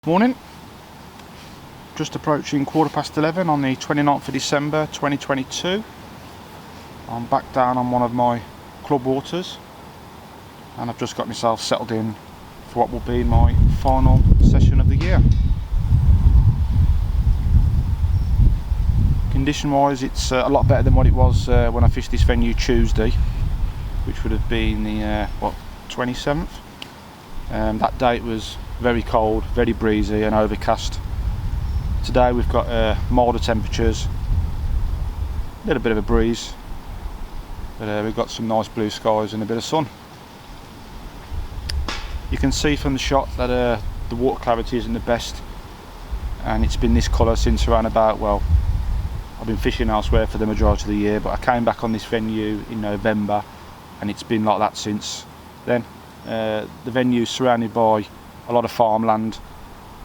Morning. Just approaching 11:15 on the 29th of December 2022. I'm back down on one of my club waters and I've just got myself settled in for what will be my final session of the year. Condition wise, it's a lot better than what it was when I fished this venue Tuesday, which would have been the 27th. That day it was very cold, very breezy and overcast. Today we've got milder temperatures, a little bit of a breeze, but we've got some nice blue skies and a bit of sun. You can see from the shot that the water clarity isn't the best, and it's been this colour since around about, well, I've been fishing elsewhere for the majority of the year, but I came back on this venue in November and it's been like that since then. The venue is surrounded by a lot of farmland,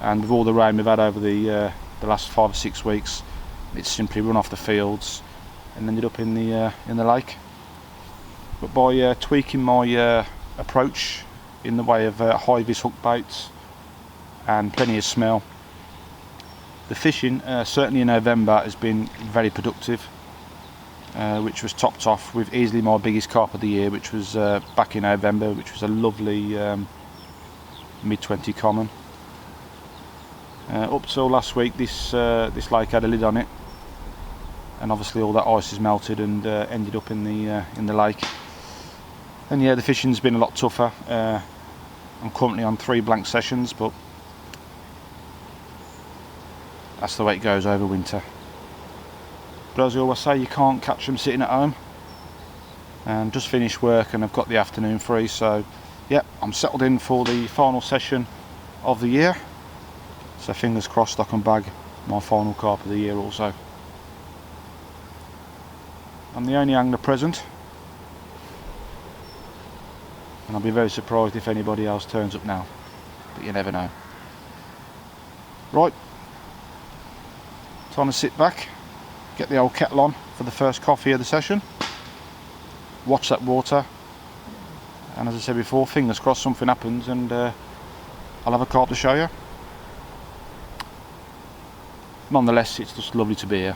and with all the rain we've had over the last 5 or 6 weeks, it's simply run off the fields and ended up in the lake. But by tweaking my approach in the way of high-vis hook baits and plenty of smell, the fishing certainly in November has been very productive, which was topped off with easily my biggest carp of the year, which was back in November, which was a lovely mid-20 common. Up till last week, this lake had a lid on it, and obviously all that ice has melted and ended up in the lake. And yeah, the fishing's been a lot tougher. I'm currently on 3 blank sessions, but that's the way it goes over winter. But as I always say, you can't catch them sitting at home. And just finished work and I've got the afternoon free, so yeah, I'm settled in for the final session of the year. So fingers crossed I can bag my final carp of the year also. I'm the only angler present, and I'll be very surprised if anybody else turns up now, but you never know. Right, time to sit back, get the old kettle on for the first coffee of the session, watch that water, and as I said before, fingers crossed something happens and I'll have a carp to show you. Nonetheless, it's just lovely to be here.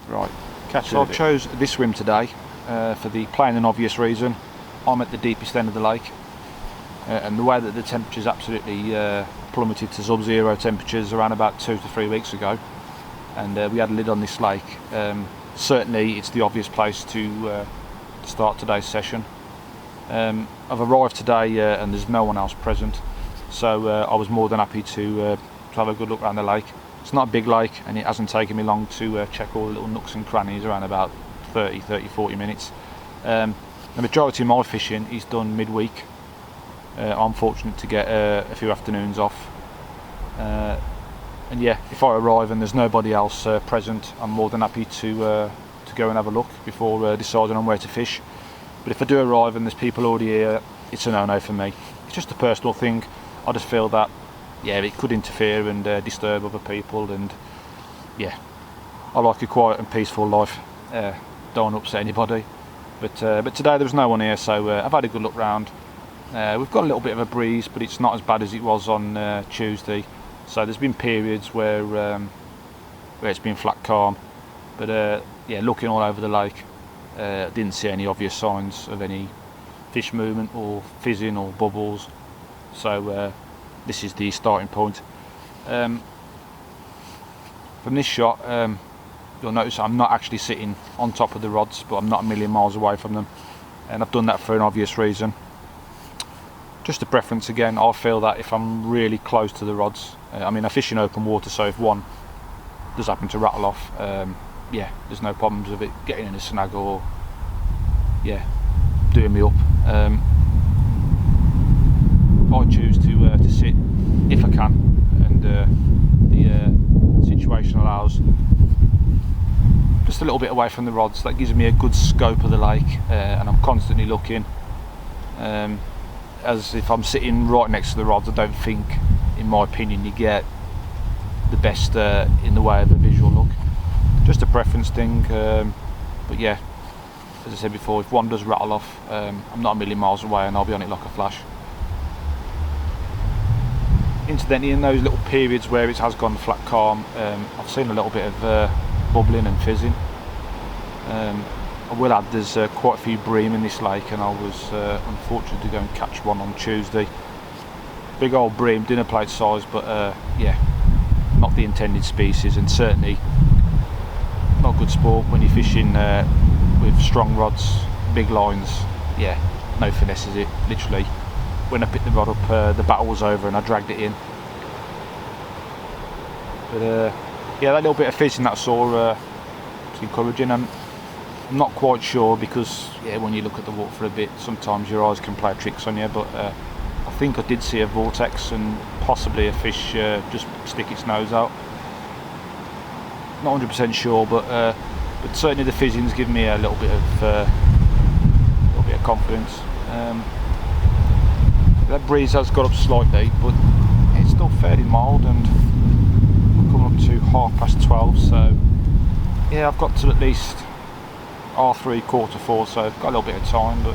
Right, so I've chose this swim today for the plain and obvious reason. I'm at the deepest end of the lake, and the way that the temperature's absolutely plummeted to sub-zero temperatures around about 2 to 3 weeks ago, and we had a lid on this lake. Certainly it's the obvious place to start today's session. I've arrived today and there's no one else present, so I was more than happy to have a good look around the lake. It's not a big lake and it hasn't taken me long to check all the little nooks and crannies, around about 40 minutes. The majority of my fishing is done midweek. I'm fortunate to get a few afternoons off, and yeah, if I arrive and there's nobody else present, I'm more than happy to go and have a look before deciding on where to fish. But if I do arrive and there's people already here, it's a no-no for me. It's just a personal thing. I just feel that, yeah, it could interfere and disturb other people, and yeah, I like a quiet and peaceful life. Don't want to upset anybody. But today there was no one here, so I've had a good look round. We've got a little bit of a breeze, but it's not as bad as it was on Tuesday. So there's been periods where it's been flat calm, but yeah, looking all over the lake, didn't see any obvious signs of any fish movement or fizzing or bubbles. So this is the starting point. From this shot, you'll notice I'm not actually sitting on top of the rods, but I'm not a million miles away from them, and I've done that for an obvious reason. Just a preference again. I feel that if I'm really close to the rods, I mean, I fish in open water, so if one does happen to rattle off, yeah, there's no problems with it getting in a snag or, yeah, doing me up. I choose to sit, if I can, and the situation allows, just a little bit away from the rods. That gives me a good scope of the lake, and I'm constantly looking. As if I'm sitting right next to the rods, I don't think, in my opinion, you get the best in the way of a visual look. Just a preference thing, but yeah, as I said before, if one does rattle off, I'm not a million miles away and I'll be on it like a flash. Incidentally, in those little periods where it has gone flat calm, I've seen a little bit of bubbling and fizzing. I will add there's quite a few bream in this lake, and I was unfortunate to go and catch one on Tuesday. Big old bream, dinner plate size, but yeah, not the intended species, and certainly not good sport when you're fishing with strong rods, big lines. Yeah, no finesse is it, literally. When I picked the rod up, the battle was over and I dragged it in. But yeah, that little bit of fizzing that I saw was encouraging. I'm not quite sure because, yeah, when you look at the water for a bit, sometimes your eyes can play tricks on you, but I think I did see a vortex and possibly a fish just stick its nose out. Not 100% sure, but certainly the fizzing's given me a little bit of confidence. That breeze has got up slightly, but it's still fairly mild, and we're coming up to 12:30, so yeah, I've got till at least R3, 3:45, so I've got a little bit of time. But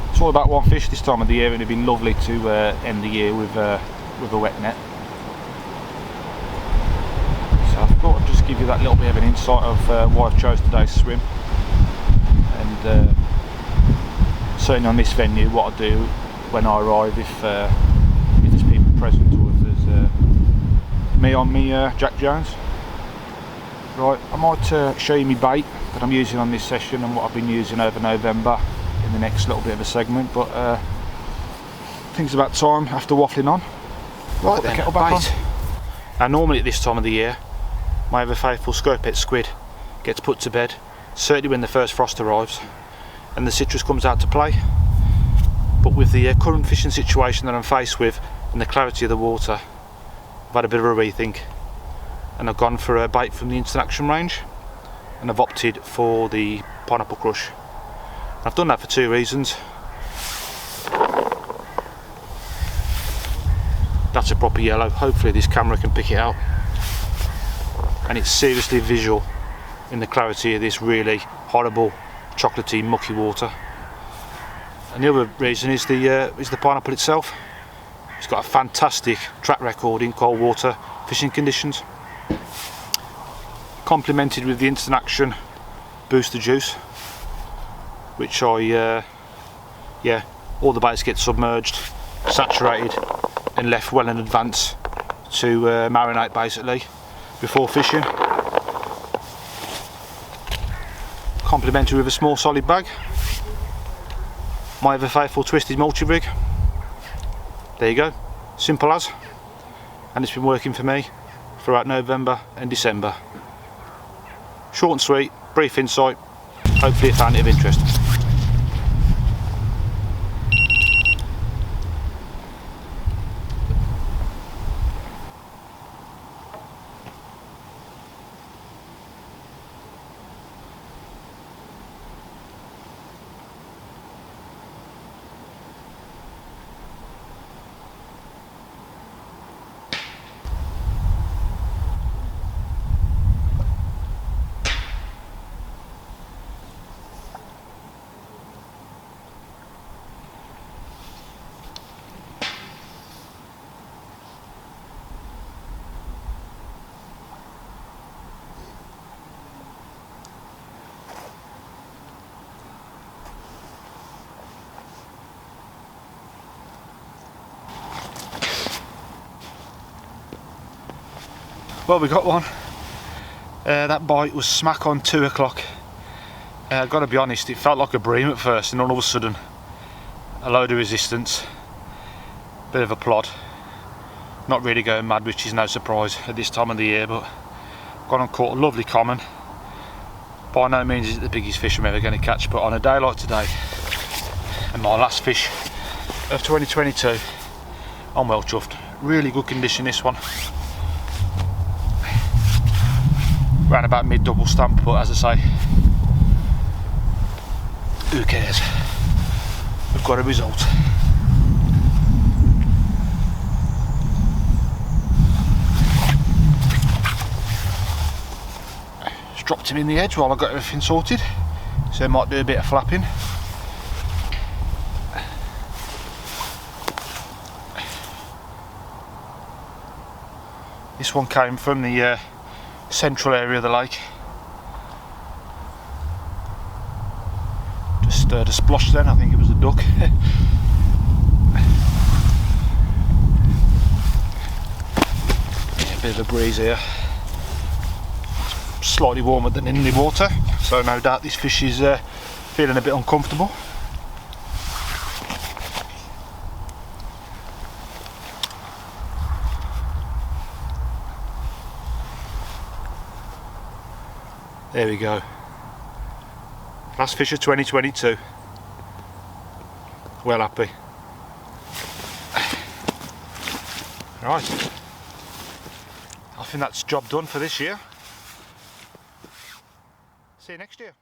it's all about one fish this time of the year, and it'd be lovely to end the year with a wet net. So I thought I'd just give you that little bit of an insight of why I've chose today's swim, and certainly on this venue, what I do when I arrive, if there's people present, or if there's me on me Jack Jones. Right, I might show you my bait that I'm using on this session and what I've been using over November in the next little bit of a segment, but I think it's about time after waffling on. Right then, kettle back on. Now normally at this time of the year, my ever faithful scopehead squid gets put to bed, certainly when the first frost arrives and the citrus comes out to play. But with the current fishing situation that I'm faced with and the clarity of the water, I've had a bit of a rethink, and I've gone for a bait from the Instant Action range, and I've opted for the Pineapple Crush. I've done that for two reasons. That's a proper yellow, hopefully this camera can pick it out, and it's seriously visual in the clarity of this really horrible chocolatey mucky water. And the other reason is the pineapple itself. It's got a fantastic track record in cold water fishing conditions, complemented with the Instant Action Booster Juice, which yeah, all the baits get submerged, saturated and left well in advance to marinate basically before fishing. Complementary with a small solid bag, my ever faithful twisted multi-rig. There you go, simple as, and it's been working for me throughout November and December. Short and sweet, brief insight, hopefully it found it of interest. Well, we got one. That bite was smack on 2 o'clock. I've got to be honest, it felt like a bream at first, and all of a sudden a load of resistance, bit of a plod. Not really going mad, which is no surprise at this time of the year, but got and caught a lovely common. By no means is it the biggest fish I'm ever going to catch, but on a day like today, and my last fish of 2022, I'm well chuffed. Really good condition, this one. Around about mid double stamp, but as I say, who cares? We've got a result. Just dropped him in the edge while I got everything sorted, so I might do a bit of flapping. This one came from the central area of the lake. Just stirred a splosh then, I think it was a duck. Yeah, a bit of a breeze here. It's slightly warmer than in the water, so no doubt this fish is feeling a bit uncomfortable. There we go. Last fish of 2022. Well happy. Right. I think that's job done for this year. See you next year.